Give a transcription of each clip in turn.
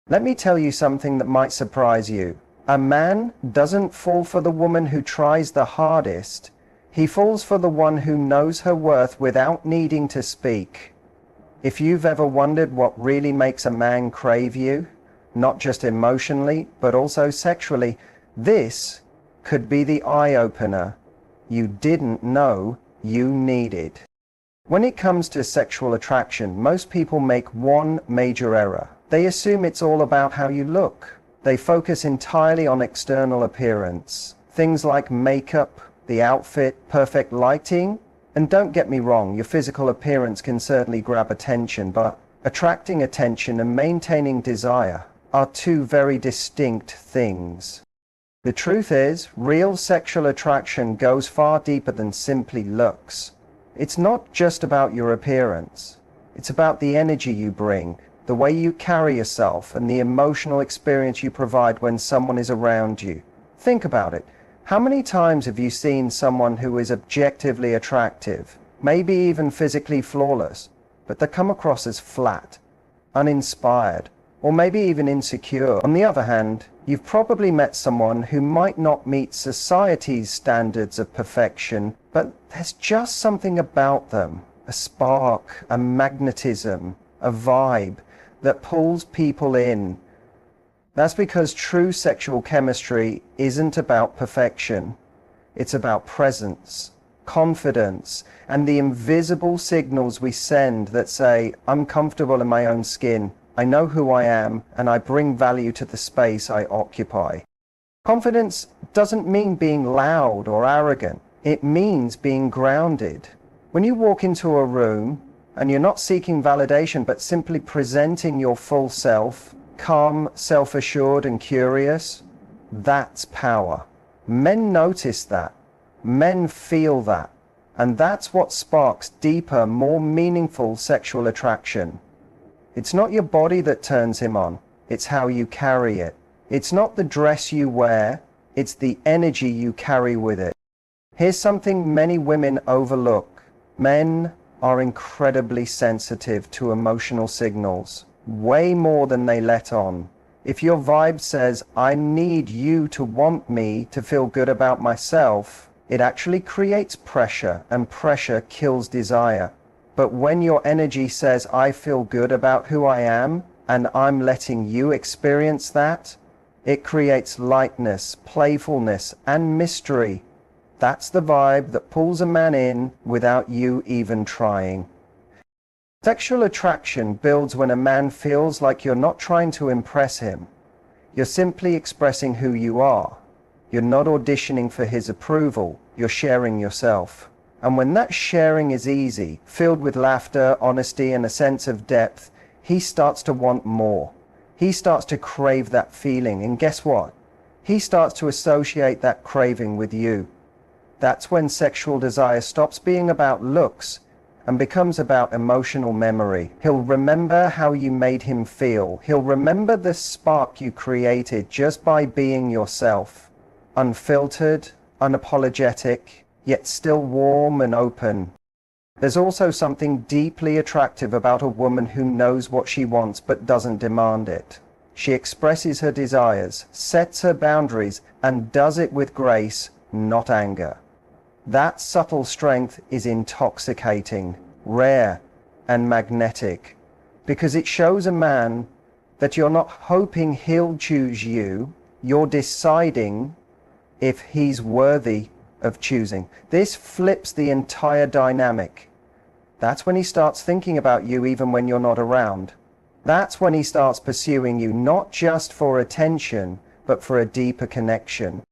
Let me tell you something that might surprise you. A man doesn't fall for the woman who tries the hardest. He falls for the one who knows her worth without needing to speak. If you've ever wondered what really makes a man crave you, not just emotionally, but also sexually, this could be the eye-opener you didn't know you needed. When it comes to sexual attraction, most people make one major error. They assume it's all about how you look. They focus entirely on external appearance. Things like makeup, the outfit, perfect lighting. And don't get me wrong, your physical appearance can certainly grab attention, but attracting attention and maintaining desire are two very distinct things. The truth is, real sexual attraction goes far deeper than simply looks. It's not just about your appearance. It's about the energy you bring, the way you carry yourself, and the emotional experience you provide when someone is around you. Think about it. How many times have you seen someone who is objectively attractive, maybe even physically flawless, but they come across as flat, uninspired, or maybe even insecure? On the other hand, you've probably met someone who might not meet society's standards of perfection, but there's just something about them, a spark, a magnetism, a vibe that pulls people in. That's because true sexual chemistry isn't about perfection. It's about presence, confidence, and the invisible signals we send that say, I'm comfortable in my own skin, I know who I am, and I bring value to the space I occupy. Confidence doesn't mean being loud or arrogant. It means being grounded. When you walk into a room, and you're not seeking validation, but simply presenting your full self, calm, self-assured, and curious, that's power. Men notice that. Men feel that. And that's what sparks deeper, more meaningful sexual attraction. It's not your body that turns him on. It's how you carry it. It's not the dress you wear. It's the energy you carry with it. Here's something many women overlook. Men are incredibly sensitive to emotional signals, way more than they let on. If your vibe says, I need you to want me to feel good about myself, it actually creates pressure, and pressure kills desire. But when your energy says, I feel good about who I am, and I'm letting you experience that, it creates lightness, playfulness, and mystery. That's the vibe that pulls a man in without you even trying. Sexual attraction builds when a man feels like you're not trying to impress him. You're simply expressing who you are. You're not auditioning for his approval. You're sharing yourself. And when that sharing is easy, filled with laughter, honesty, and a sense of depth, he starts to want more. He starts to crave that feeling. And guess what? He starts to associate that craving with you. That's when sexual desire stops being about looks and becomes about emotional memory. He'll remember how you made him feel. He'll remember the spark you created just by being yourself. Unfiltered, unapologetic, yet still warm and open. There's also something deeply attractive about a woman who knows what she wants but doesn't demand it. She expresses her desires, sets her boundaries, and does it with grace, not anger. That subtle strength is intoxicating, rare, and magnetic, because it shows a man that you're not hoping he'll choose you, you're deciding if he's worthy of choosing. This flips the entire dynamic. That's when he starts thinking about you even when you're not around. That's when he starts pursuing you, not just for attention, but for a deeper connection.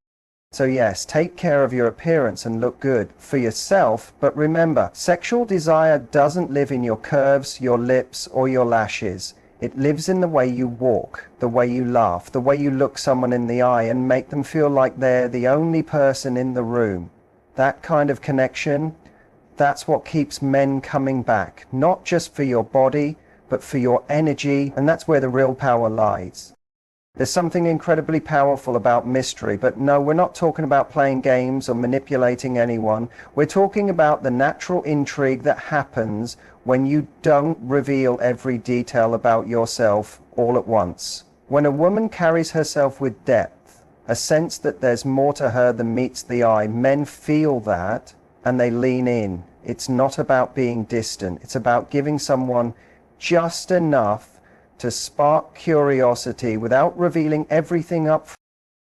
So yes, take care of your appearance and look good for yourself, but remember, sexual desire doesn't live in your curves, your lips, or your lashes. It lives in the way you walk, the way you laugh, the way you look someone in the eye and make them feel like they're the only person in the room. That kind of connection, that's what keeps men coming back, not just for your body, but for your energy, and that's where the real power lies. There's something incredibly powerful about mystery, but no, we're not talking about playing games or manipulating anyone. We're talking about the natural intrigue that happens when you don't reveal every detail about yourself all at once. When a woman carries herself with depth, a sense that there's more to her than meets the eye, men feel that and they lean in. It's not about being distant. It's about giving someone just enough to spark curiosity without revealing everything up front.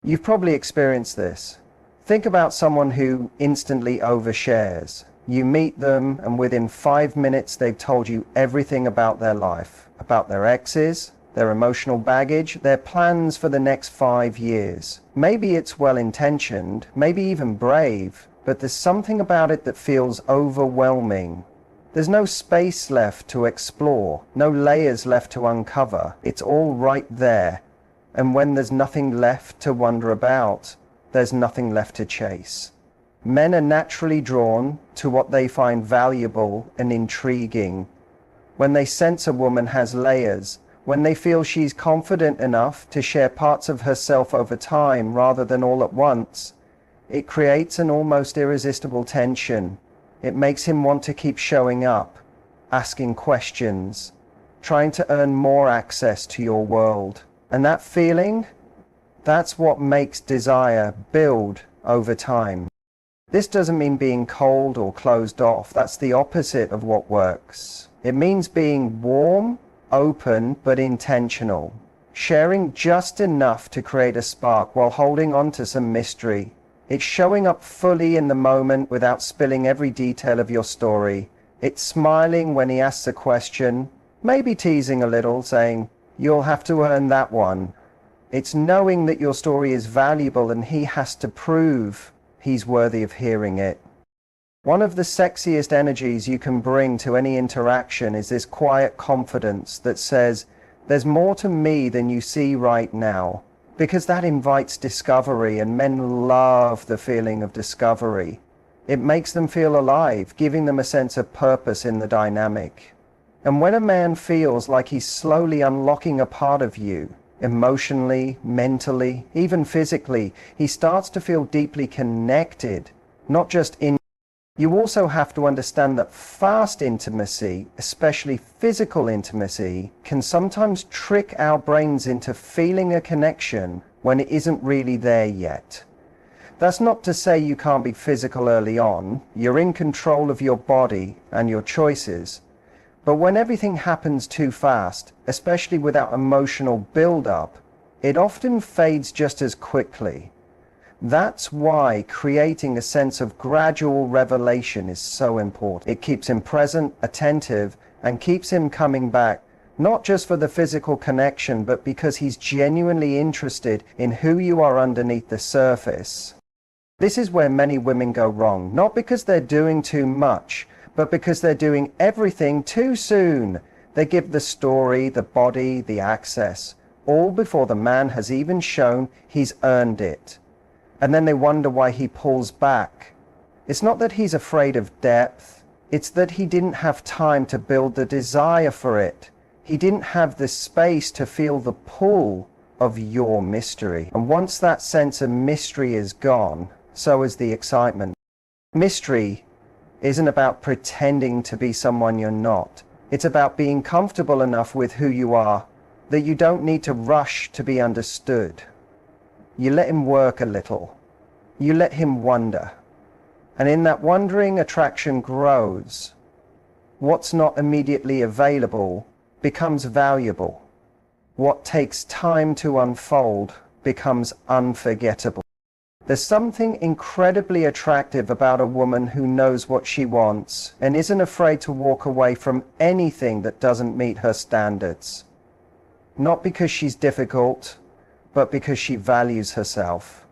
You've probably experienced this. Think about someone who instantly overshares. You meet them and within 5 minutes they've told you everything about their life, about their exes, their emotional baggage, their plans for the next 5 years. Maybe it's well-intentioned, maybe even brave, but there's something about it that feels overwhelming. There's no space left to explore, no layers left to uncover. It's all right there. And when there's nothing left to wonder about, there's nothing left to chase. Men are naturally drawn to what they find valuable and intriguing. When they sense a woman has layers, when they feel she's confident enough to share parts of herself over time rather than all at once, it creates an almost irresistible tension. It makes him want to keep showing up, asking questions, trying to earn more access to your world. And that feeling, that's what makes desire build over time. This doesn't mean being cold or closed off. That's the opposite of what works. It means being warm, open, but intentional. Sharing just enough to create a spark while holding on to some mystery. It's showing up fully in the moment without spilling every detail of your story. It's smiling when he asks a question, maybe teasing a little, saying, "You'll have to earn that one." It's knowing that your story is valuable and he has to prove he's worthy of hearing it. One of the sexiest energies you can bring to any interaction is this quiet confidence that says, "There's more to me than you see right now," because that invites discovery, and men love the feeling of discovery. It makes them feel alive, giving them a sense of purpose in the dynamic. And when a man feels like he's slowly unlocking a part of you, emotionally, mentally, even physically, he starts to feel deeply connected, not just in. You also have to understand that fast intimacy, especially physical intimacy, can sometimes trick our brains into feeling a connection when it isn't really there yet. That's not to say you can't be physical early on. You're in control of your body and your choices. But when everything happens too fast, especially without emotional build-up, it often fades just as quickly. That's why creating a sense of gradual revelation is so important. It keeps him present, attentive, and keeps him coming back, not just for the physical connection, but because he's genuinely interested in who you are underneath the surface. This is where many women go wrong, not because they're doing too much, but because they're doing everything too soon. They give the story, the body, the access, all before the man has even shown he's earned it. And then they wonder why he pulls back. It's not that he's afraid of depth, it's that he didn't have time to build the desire for it. He didn't have the space to feel the pull of your mystery. And once that sense of mystery is gone, so is the excitement. Mystery isn't about pretending to be someone you're not. It's about being comfortable enough with who you are that you don't need to rush to be understood. You let him work a little. You let him wonder. And in that wondering, attraction grows. What's not immediately available becomes valuable. What takes time to unfold becomes unforgettable. There's something incredibly attractive about a woman who knows what she wants and isn't afraid to walk away from anything that doesn't meet her standards. Not because she's difficult, but because she values herself.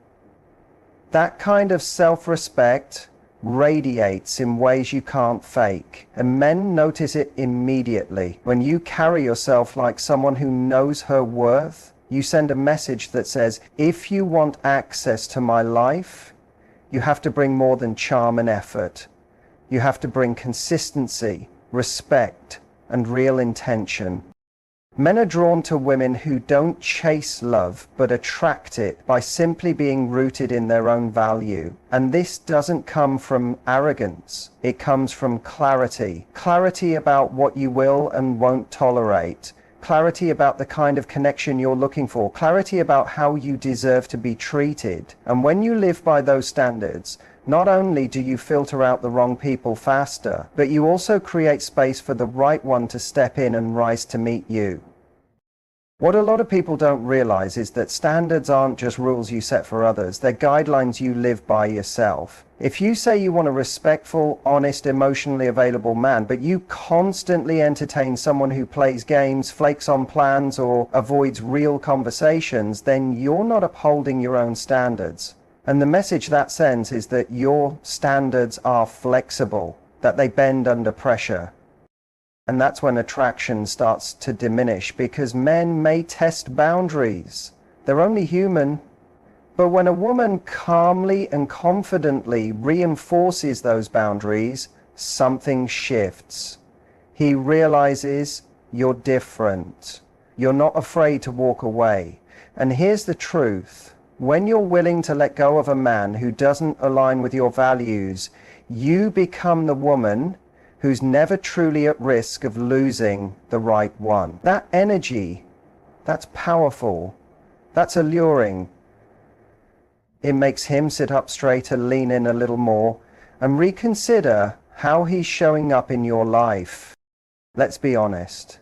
That kind of self-respect radiates in ways you can't fake, and men notice it immediately. When you carry yourself like someone who knows her worth, you send a message that says, if you want access to my life, you have to bring more than charm and effort. You have to bring consistency, respect, and real intention. Men are drawn to women who don't chase love, but attract it by simply being rooted in their own value. And this doesn't come from arrogance. It comes from clarity. Clarity about what you will and won't tolerate. clarity about the kind of connection you're looking for, clarity about how you deserve to be treated. And when you live by those standards, not only do you filter out the wrong people faster, but you also create space for the right one to step in and rise to meet you. What a lot of people don't realize is that standards aren't just rules you set for others, they're guidelines you live by yourself. If you say you want a respectful, honest, emotionally available man, but you constantly entertain someone who plays games, flakes on plans, or avoids real conversations, then you're not upholding your own standards. And the message that sends is that your standards are flexible, that they bend under pressure. And that's when attraction starts to diminish, because men may test boundaries. They're only human. But when a woman calmly and confidently reinforces those boundaries, something shifts. He realizes you're different. You're not afraid to walk away. And here's the truth. When you're willing to let go of a man who doesn't align with your values, you become the woman who's never truly at risk of losing the right one. That energy, that's powerful, that's alluring. It makes him sit up straighter, lean in a little more, and reconsider how he's showing up in your life. Let's be honest.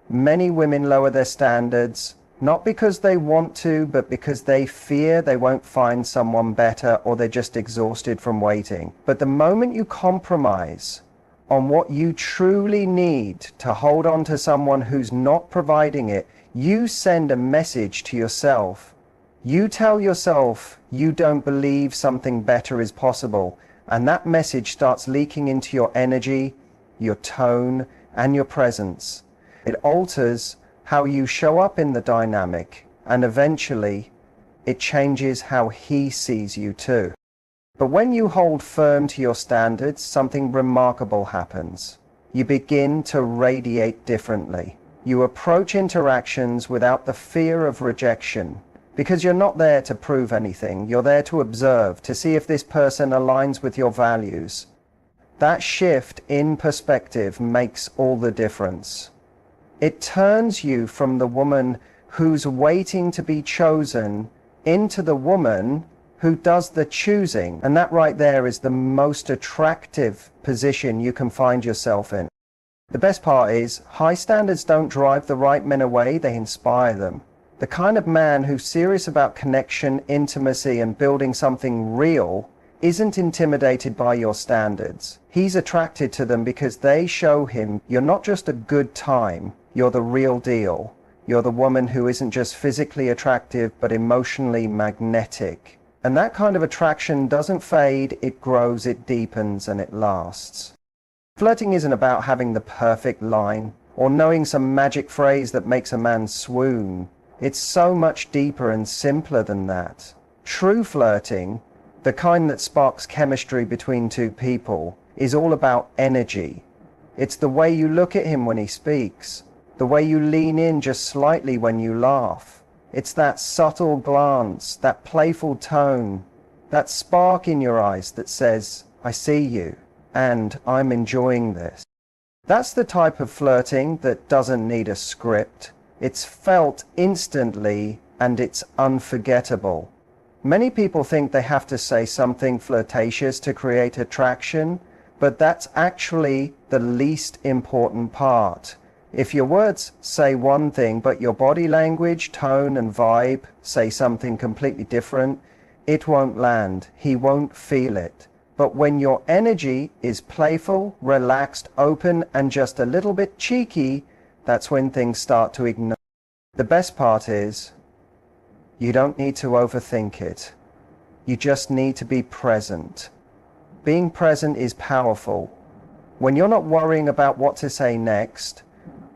Many women lower their standards, not because they want to, but because they fear they won't find someone better, or they're just exhausted from waiting. But the moment you compromise on what you truly need to hold on to someone who's not providing it, you send a message to yourself. You tell yourself you don't believe something better is possible, and that message starts leaking into your energy, your tone, and your presence. It alters how you show up in the dynamic, and eventually it changes how he sees you too. But when you hold firm to your standards, something remarkable happens. You begin to radiate differently. You approach interactions without the fear of rejection, because you're not there to prove anything. You're there to observe, to see if this person aligns with your values. That shift in perspective makes all the difference. It turns you from the woman who's waiting to be chosen into the woman who does the choosing. And that right there is the most attractive position you can find yourself in. The best part is, high standards don't drive the right men away, they inspire them. The kind of man who's serious about connection, intimacy, and building something real isn't intimidated by your standards. He's attracted to them because they show him you're not just a good time, you're the real deal. You're the woman who isn't just physically attractive, but emotionally magnetic. And that kind of attraction doesn't fade, it grows, it deepens, and it lasts. Flirting isn't about having the perfect line or knowing some magic phrase that makes a man swoon. It's so much deeper and simpler than that. True flirting, the kind that sparks chemistry between two people, is all about energy. It's the way you look at him when he speaks, the way you lean in just slightly when you laugh. It's that subtle glance, that playful tone, that spark in your eyes that says, I see you, and I'm enjoying this. That's the type of flirting that doesn't need a script. It's felt instantly, and it's unforgettable. Many people think they have to say something flirtatious to create attraction, but that's actually the least important part. If your words say one thing, but your body language, tone, and vibe say something completely different, it won't land. He won't feel it. But when your energy is playful, relaxed, open, and just a little bit cheeky, that's when things start to ignite. The best part is, you don't need to overthink it. You just need to be present. Being present is powerful. When you're not worrying about what to say next,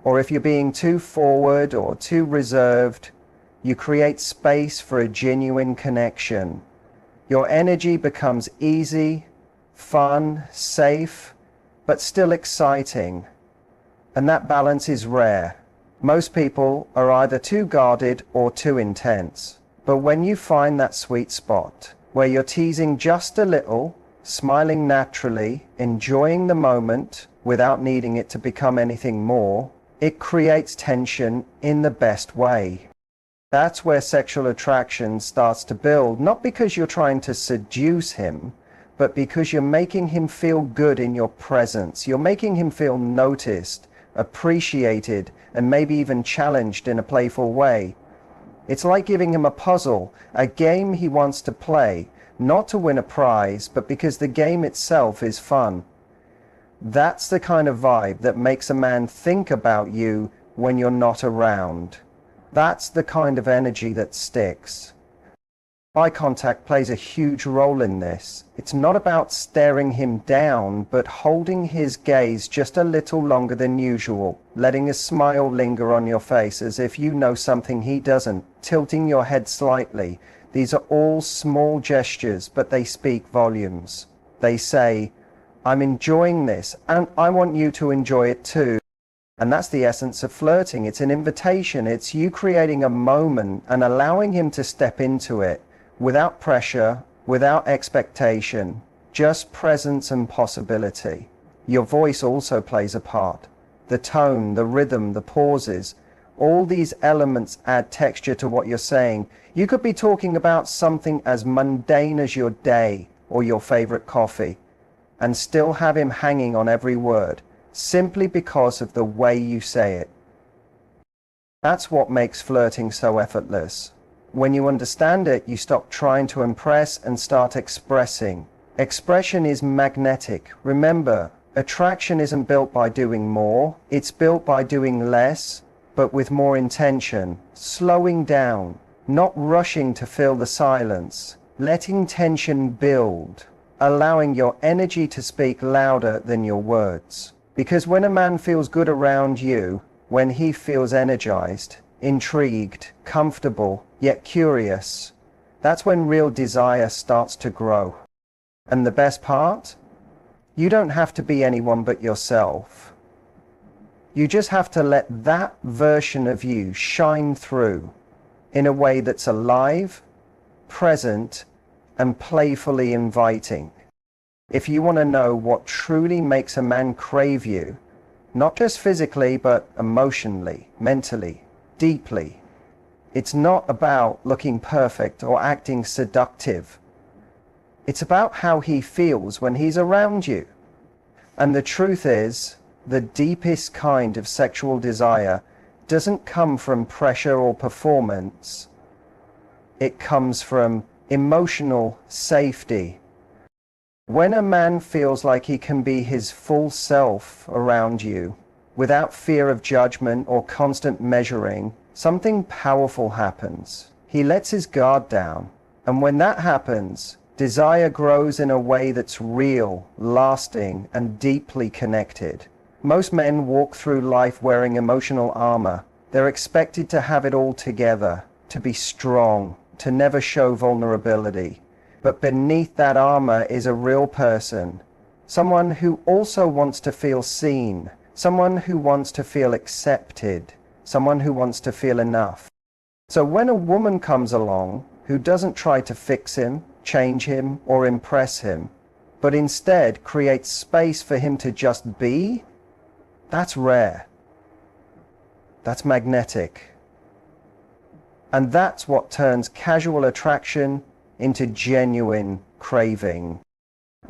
or if you're being too forward or too reserved, you create space for a genuine connection. Your energy becomes easy, fun, safe, but still exciting. And that balance is rare. Most people are either too guarded or too intense. But when you find that sweet spot, where you're teasing just a little, smiling naturally, enjoying the moment without needing it to become anything more, It creates tension in the best way. That's where sexual attraction starts to build, not because you're trying to seduce him, but because you're making him feel good in your presence. You're making him feel noticed, appreciated, and maybe even challenged in a playful way. It's like giving him a puzzle, a game he wants to play, not to win a prize, but because the game itself is fun. That's the kind of vibe that makes a man think about you when you're not around. That's the kind of energy that sticks. Eye contact plays a huge role in this. It's not about staring him down, but holding his gaze just a little longer than usual, letting a smile linger on your face as if you know something he doesn't, tilting your head slightly. These are all small gestures, but they speak volumes. They say, "I'm enjoying this, and I want you to enjoy it too." And that's the essence of flirting. It's an invitation. It's you creating a moment and allowing him to step into it. Without pressure, without expectation, just presence and possibility. Your voice also plays a part. The tone, the rhythm, the pauses, all these elements add texture to what you're saying. You could be talking about something as mundane as your day or your favorite coffee, and still have him hanging on every word, simply because of the way you say it. That's what makes flirting so effortless. When you understand it, you stop trying to impress and start expressing. Expression is magnetic. Remember, attraction isn't built by doing more, it's built by doing less, but with more intention, slowing down, not rushing to fill the silence, letting tension build, allowing your energy to speak louder than your words. Because when a man feels good around you, when he feels energized, intrigued, comfortable, yet curious, that's when real desire starts to grow. And the best part? You don't have to be anyone but yourself. You just have to let that version of you shine through in a way that's alive, present, and playfully inviting. If you want to know what truly makes a man crave you, not just physically, but emotionally, mentally, deeply, it's not about looking perfect or acting seductive. It's about how he feels when he's around you. And the truth is, the deepest kind of sexual desire doesn't come from pressure or performance. It comes from emotional safety. When a man feels like he can be his full self around you, without fear of judgment or constant measuring, something powerful happens. He lets his guard down. And when that happens, desire grows in a way that's real, lasting, and deeply connected. Most men walk through life wearing emotional armor. They're expected to have it all together, to be strong, to never show vulnerability. But beneath that armor is a real person, someone who also wants to feel seen, someone who wants to feel accepted, someone who wants to feel enough. So when a woman comes along who doesn't try to fix him, change him, or impress him, but instead creates space for him to just be, that's rare. That's magnetic. And that's what turns casual attraction into genuine craving.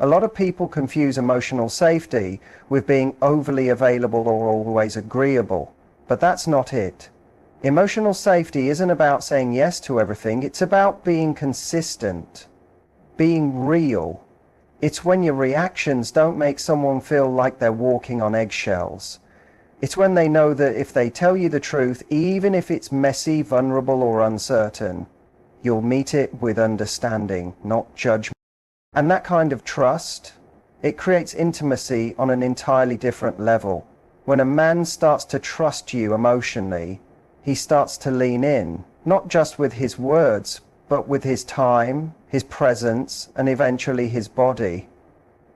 A lot of people confuse emotional safety with being overly available or always agreeable, but that's not it. Emotional safety isn't about saying yes to everything, it's about being consistent, being real. It's when your reactions don't make someone feel like they're walking on eggshells. It's when they know that if they tell you the truth, even if it's messy, vulnerable, or uncertain, you'll meet it with understanding, not judgment. And that kind of trust, it creates intimacy on an entirely different level. When a man starts to trust you emotionally, he starts to lean in, not just with his words, but with his time, his presence, and eventually his body.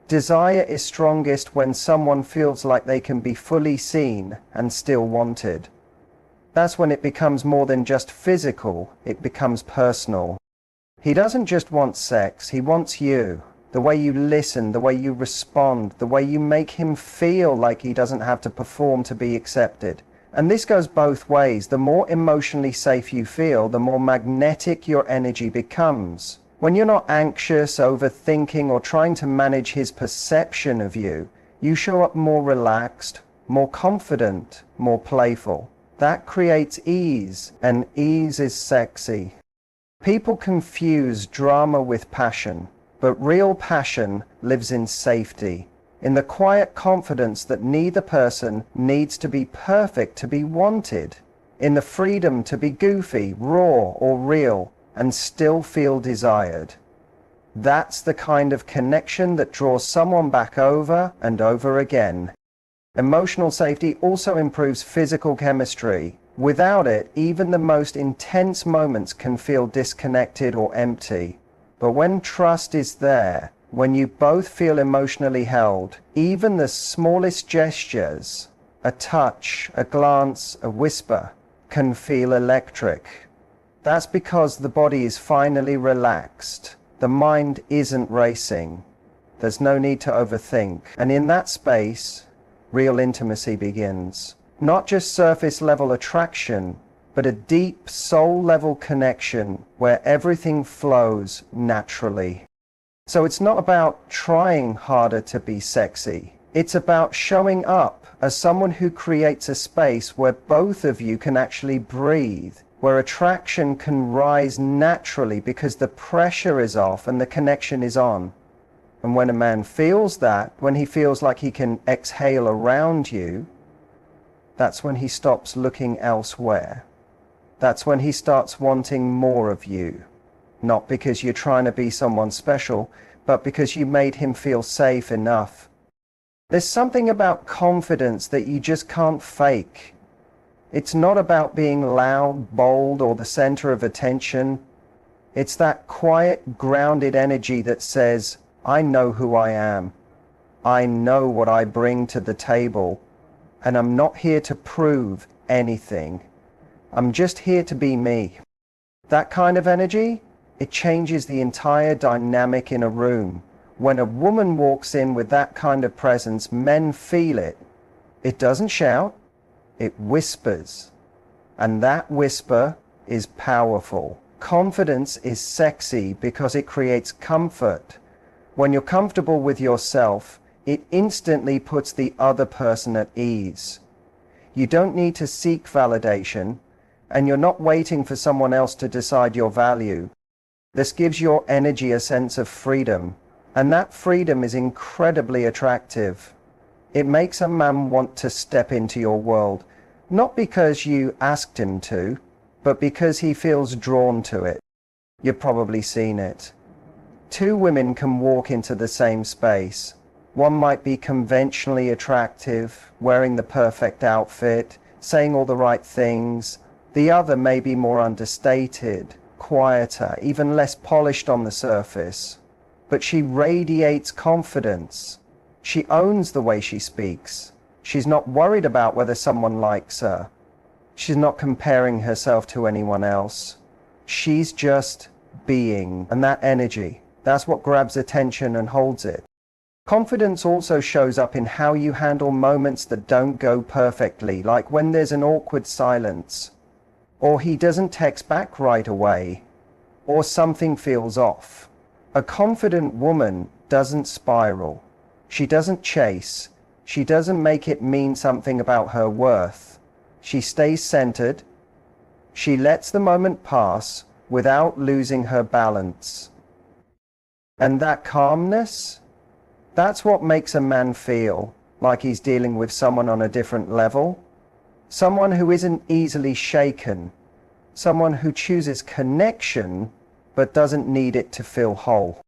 Desire is strongest when someone feels like they can be fully seen and still wanted. That's when it becomes more than just physical, it becomes personal. He doesn't just want sex, he wants you. The way you listen, the way you respond, the way you make him feel like he doesn't have to perform to be accepted. And this goes both ways. The more emotionally safe you feel, the more magnetic your energy becomes. When you're not anxious, overthinking, or trying to manage his perception of you, you show up more relaxed, more confident, more playful. That creates ease, and ease is sexy. People confuse drama with passion, but real passion lives in safety, in the quiet confidence that neither person needs to be perfect to be wanted, in the freedom to be goofy, raw, or real, and still feel desired. That's the kind of connection that draws someone back over and over again. Emotional safety also improves physical chemistry. Without it, even the most intense moments can feel disconnected or empty. But when trust is there, when you both feel emotionally held, even the smallest gestures, a touch, a glance, a whisper, can feel electric. That's because the body is finally relaxed. The mind isn't racing. There's no need to overthink. And in that space, real intimacy begins. Not just surface level attraction, but a deep soul level connection where everything flows naturally. So it's not about trying harder to be sexy. It's about showing up as someone who creates a space where both of you can actually breathe, where attraction can rise naturally because the pressure is off and the connection is on. And when a man feels that, when he feels like he can exhale around you, that's when he stops looking elsewhere. That's when he starts wanting more of you. Not because you're trying to be someone special, but because you made him feel safe enough. There's something about confidence that you just can't fake. It's not about being loud, bold, or the center of attention. It's that quiet, grounded energy that says, I know who I am. I know what I bring to the table. And I'm not here to prove anything. I'm just here to be me. That kind of energy, it changes the entire dynamic in a room. When a woman walks in with that kind of presence, men feel it. It doesn't shout, it whispers. And that whisper is powerful. Confidence is sexy because it creates comfort. When you're comfortable with yourself, it instantly puts the other person at ease. You don't need to seek validation, and you're not waiting for someone else to decide your value. This gives your energy a sense of freedom, and that freedom is incredibly attractive. It makes a man want to step into your world, not because you asked him to, but because he feels drawn to it. You've probably seen it. Two women can walk into the same space. One might be conventionally attractive, wearing the perfect outfit, saying all the right things. The other may be more understated, quieter, even less polished on the surface. But she radiates confidence. She owns the way she speaks. She's not worried about whether someone likes her. She's not comparing herself to anyone else. She's just being, and that energy, that's what grabs attention and holds it. Confidence also shows up in how you handle moments that don't go perfectly, like when there's an awkward silence, or he doesn't text back right away, or something feels off. A confident woman doesn't spiral. She doesn't chase. She doesn't make it mean something about her worth. She stays centered. She lets the moment pass without losing her balance. And that calmness, that's what makes a man feel like he's dealing with someone on a different level. Someone who isn't easily shaken. Someone who chooses connection but doesn't need it to feel whole.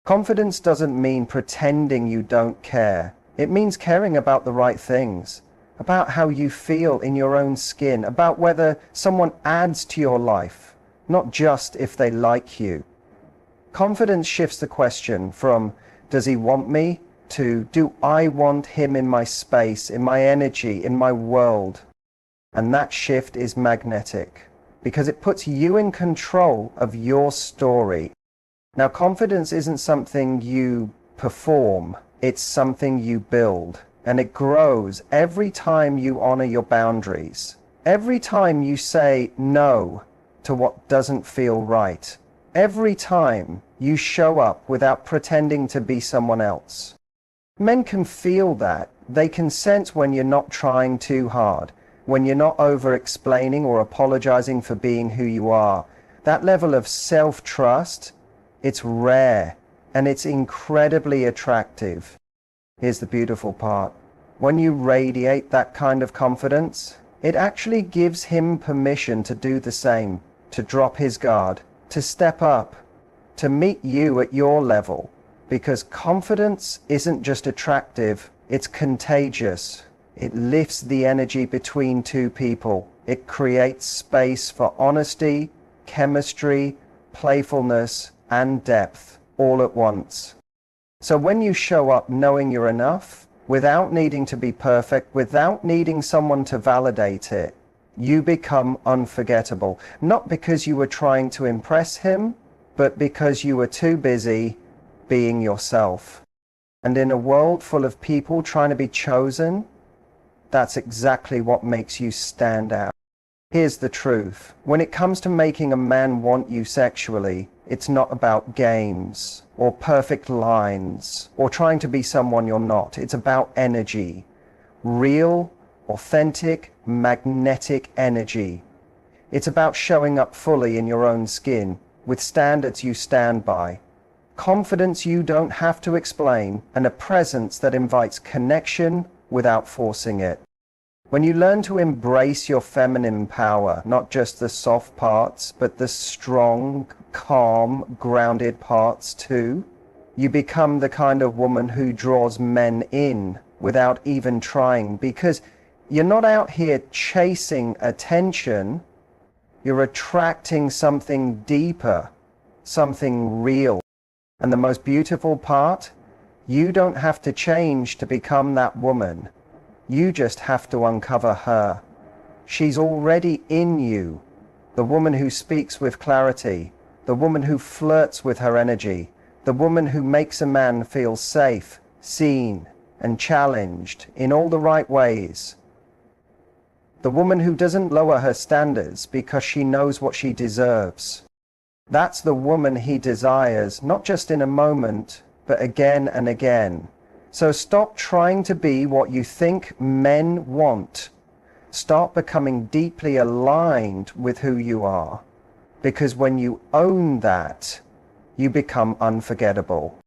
Confidence doesn't mean pretending you don't care. It means caring about the right things, about how you feel in your own skin, about whether someone adds to your life, not just if they like you. Confidence shifts the question from, does he want me, to, do I want him in my space, in my energy, in my world? And that shift is magnetic, because it puts you in control of your story. Now, confidence isn't something you perform, it's something you build. and it grows every time you honor your boundaries. Every time you say no to what doesn't feel right. Every time you show up without pretending to be someone else. Men can feel that. They can sense when you're not trying too hard, when you're not over-explaining or apologizing for being who you are. That level of self-trust, it's rare and it's incredibly attractive. Here's the beautiful part. When you radiate that kind of confidence, it actually gives him permission to do the same, to drop his guard, to step up, to meet you at your level. Because confidence isn't just attractive, it's contagious. It lifts the energy between two people. It creates space for honesty, chemistry, playfulness, and depth all at once. So when you show up knowing you're enough, without needing to be perfect, without needing someone to validate it, you become unforgettable. Not because you were trying to impress him, but because you were too busy being yourself. And in a world full of people trying to be chosen, that's exactly what makes you stand out. Here's the truth. When it comes to making a man want you sexually, it's not about games or perfect lines or trying to be someone you're not. It's about energy. Real, authentic, magnetic energy. It's about showing up fully in your own skin with standards you stand by. Confidence you don't have to explain, and a presence that invites connection without forcing it. When you learn to embrace your feminine power, not just the soft parts, but the strong, calm, grounded parts too, you become the kind of woman who draws men in without even trying, because you're not out here chasing attention, you're attracting something deeper, something real. And the most beautiful part, you don't have to change to become that woman. You just have to uncover her. She's already in you. The woman who speaks with clarity, the woman who flirts with her energy, the woman who makes a man feel safe, seen, and challenged in all the right ways. The woman who doesn't lower her standards because she knows what she deserves. That's the woman he desires, not just in a moment, but again and again. So stop trying to be what you think men want. Start becoming deeply aligned with who you are. Because when you own that, you become unforgettable.